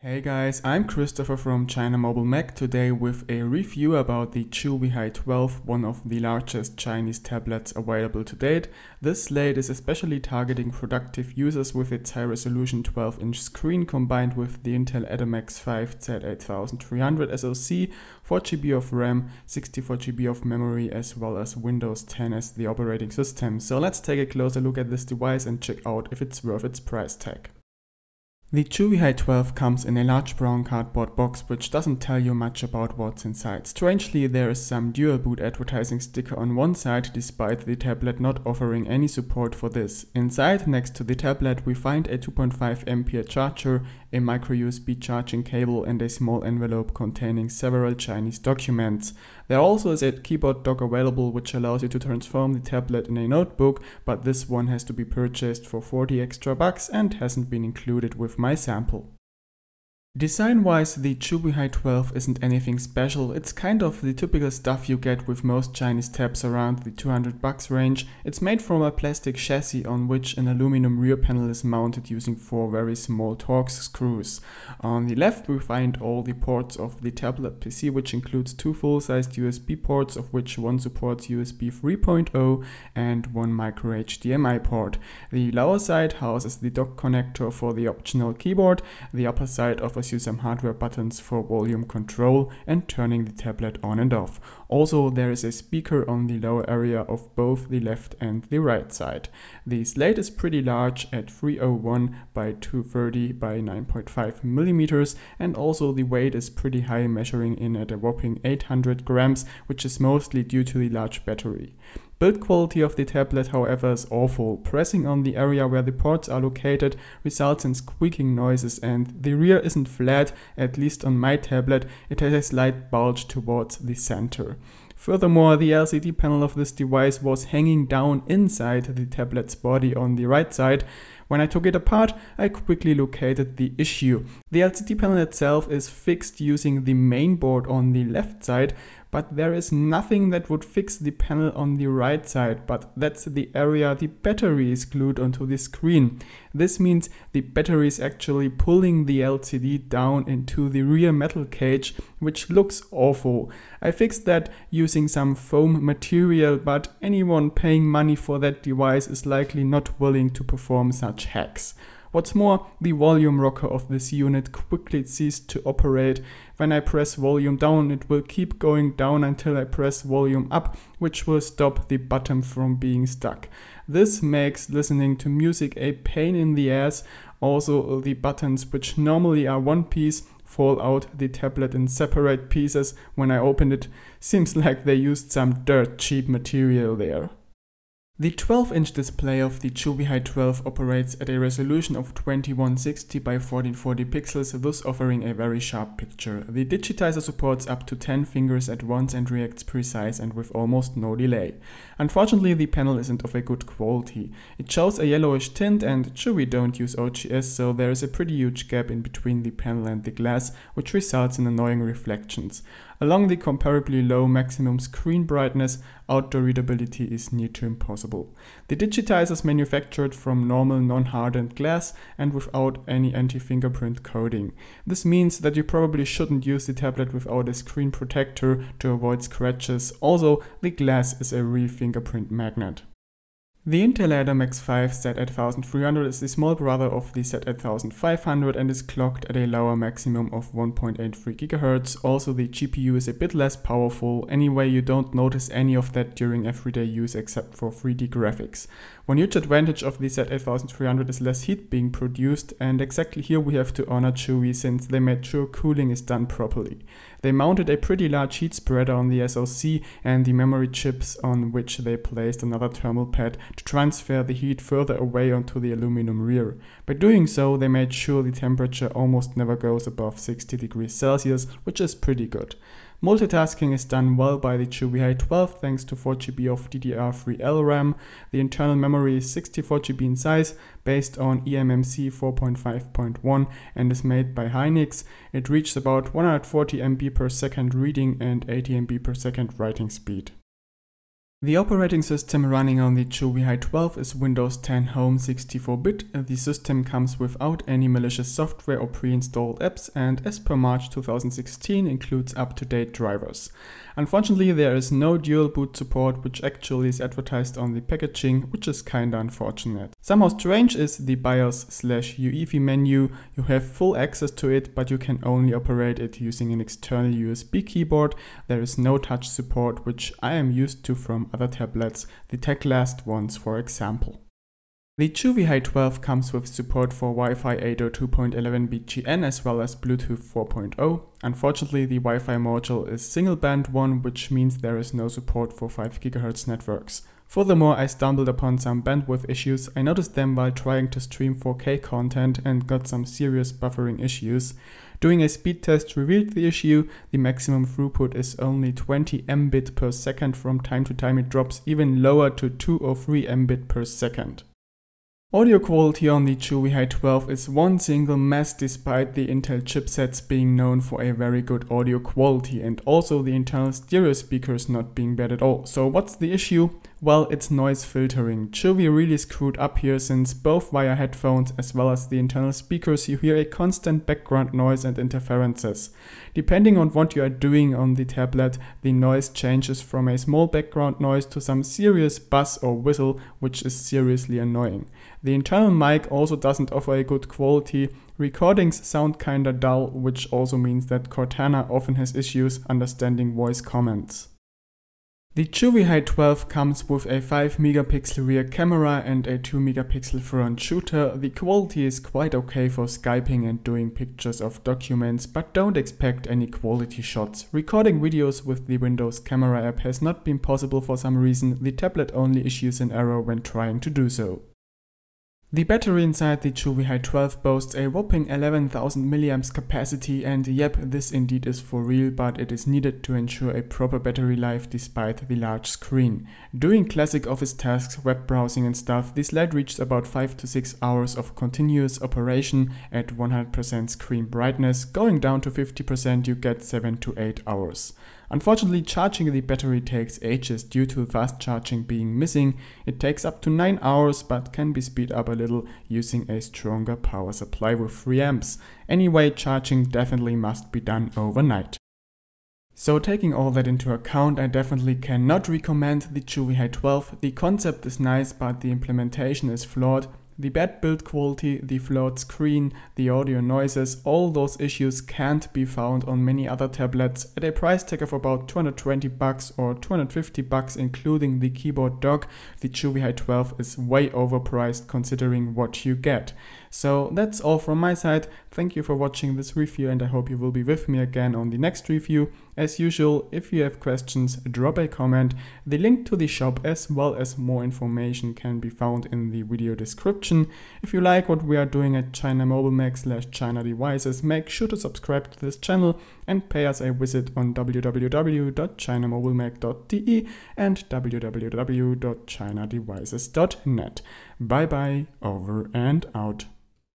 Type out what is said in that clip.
Hey guys, I'm Christopher from ChinaMobileMag today with a review about the Chuwi Hi12, one of the largest Chinese tablets available to date. This slate is especially targeting productive users with its high-resolution 12-inch screen combined with the Intel Atom X5 Z8300 SoC, 4GB of RAM, 64GB of memory as well as Windows 10 as the operating system. So let's take a closer look at this device and check out if it's worth its price tag. The Chuwi Hi12 comes in a large brown cardboard box which doesn't tell you much about what's inside. Strangely, there is some dual boot advertising sticker on one side despite the tablet not offering any support for this. Inside, next to the tablet, we find a 2.5 ampere charger, a micro USB charging cable and a small envelope containing several Chinese documents. There also is a keyboard dock available which allows you to transform the tablet in a notebook, but this one has to be purchased for 40 extra bucks and hasn't been included with my sample. Design-wise, the Chuwi Hi12 isn't anything special. It's kind of the typical stuff you get with most Chinese tabs around the 200 bucks range. It's made from a plastic chassis on which an aluminum rear panel is mounted using 4 very small Torx screws. On the left we find all the ports of the tablet PC, which includes 2 full-sized USB ports, of which one supports USB 3.0 and one micro HDMI port. The lower side houses the dock connector for the optional keyboard. The upper side offers you some hardware buttons for volume control and turning the tablet on and off. Also, there is a speaker on the lower area of both the left and the right side. The slate is pretty large at 301 by 230 by 9.5 millimeters, and also the weight is pretty high, measuring in at a whopping 800 grams, which is mostly due to the large battery. Build quality of the tablet, however, is awful. Pressing on the area where the ports are located results in squeaking noises, and the rear isn't flat, at least on my tablet. It has a slight bulge towards the center. Furthermore, the LCD panel of this device was hanging down inside the tablet's body on the right side. When I took it apart, I quickly located the issue. The LCD panel itself is fixed using the main board on the left side, but there is nothing that would fix the panel on the right side, but that's the area the battery is glued onto the screen. This means the battery is actually pulling the LCD down into the rear metal cage, which looks awful. I fixed that using some foam material, but anyone paying money for that device is likely not willing to perform such hacks. What's more, the volume rocker of this unit quickly ceased to operate. When I press volume down, it will keep going down until I press volume up, which will stop the button from being stuck. This makes listening to music a pain in the ass. Also, the buttons, which normally are one piece, fall out the tablet in separate pieces. When I open it, seems like they used some dirt cheap material there. The 12-inch display of the Chuwi Hi12 operates at a resolution of 2160 by 1440 pixels, thus offering a very sharp picture. The digitizer supports up to 10 fingers at once and reacts precise and with almost no delay. Unfortunately, the panel isn't of a good quality. It shows a yellowish tint, and Chuwi don't use OGS, so there is a pretty huge gap in between the panel and the glass, which results in annoying reflections. Along the comparably low maximum screen brightness, outdoor readability is near to impossible. The digitizer is manufactured from normal non-hardened glass and without any anti-fingerprint coating. This means that you probably shouldn't use the tablet without a screen protector to avoid scratches. Also, the glass is a real fingerprint magnet. The Intel Atom X5 Z8300 is the small brother of the Z8500 and is clocked at a lower maximum of 1.83 GHz. Also, the GPU is a bit less powerful. Anyway, you don't notice any of that during everyday use except for 3D graphics. One huge advantage of the Z8300 is less heat being produced, and exactly here we have to honor Chuwi, since they made sure cooling is done properly. They mounted a pretty large heat spreader on the SoC and the memory chips, on which they placed another thermal pad to transfer the heat further away onto the aluminum rear. By doing so, they made sure the temperature almost never goes above 60 degrees Celsius, which is pretty good. Multitasking is done well by the Chuwi Hi12 thanks to 4GB of DDR3L RAM. The internal memory is 64GB in size, based on eMMC 4.5.1 and is made by Hynix. It reaches about 140 MB per second reading and 80 MB per second writing speed. The operating system running on the Chuwi Hi12 is Windows 10 Home 64-bit. The system comes without any malicious software or pre-installed apps and as per March 2016 includes up-to-date drivers. Unfortunately, there is no dual boot support, which actually is advertised on the packaging, which is kinda unfortunate. Somehow strange is the BIOS/UEFI menu. You have full access to it, but you can only operate it using an external USB keyboard. There is no touch support, which I am used to from other tablets, the TechLast ones for example. The Chuwi Hi12 comes with support for Wi-Fi 802.11 BGN as well as Bluetooth 4.0. Unfortunately, the Wi-Fi module is single band one, which means there is no support for 5 GHz networks. Furthermore, I stumbled upon some bandwidth issues. I noticed them while trying to stream 4K content and got some serious buffering issues. Doing a speed test revealed the issue. The maximum throughput is only 20 Mbit per second. From time to time it drops even lower to 2 or 3 Mbit per second. Audio quality on the Chuwi Hi12 is one single mess despite the Intel chipsets being known for a very good audio quality and also the internal stereo speakers not being bad at all. So what's the issue? Well, it's noise filtering. Chuwi really screwed up here since both via headphones as well as the internal speakers you hear a constant background noise and interferences. Depending on what you are doing on the tablet, the noise changes from a small background noise to some serious buzz or whistle, which is seriously annoying. The internal mic also doesn't offer a good quality. Recordings sound kinda dull, which also means that Cortana often has issues understanding voice comments. The Chuwi Hi12 comes with a 5 megapixel rear camera and a 2 megapixel front shooter. The quality is quite okay for Skyping and doing pictures of documents, but don't expect any quality shots. Recording videos with the Windows Camera app has not been possible for some reason. The tablet only issues an error when trying to do so. The battery inside the Chuwi Hi12 boasts a whopping 11,000 mAh capacity, and yep, this indeed is for real, but it is needed to ensure a proper battery life despite the large screen. Doing classic office tasks, web browsing and stuff, this light reaches about 5 to 6 hours of continuous operation at 100% screen brightness. Going down to 50% you get 7 to 8 hours. Unfortunately, charging the battery takes ages due to fast charging being missing. It takes up to 9 hours but can be speed up a little using a stronger power supply with 3 amps. Anyway, charging definitely must be done overnight. So taking all that into account, I definitely cannot recommend the Chuwi Hi12. The concept is nice, but the implementation is flawed. The bad build quality, the flawed screen, the audio noises, all those issues can't be found on many other tablets. At a price tag of about $220 or $250 including the keyboard dock, the Chuwi Hi12 is way overpriced considering what you get. So that's all from my side. Thank you for watching this review and I hope you will be with me again on the next review. As usual, if you have questions, drop a comment. The link to the shop as well as more information can be found in the video description. If you like what we are doing at ChinaMobileMag/China Devices, make sure to subscribe to this channel and pay us a visit on www.ChinaMobileMag.de and www.chinadevices.net. Bye bye, over and out.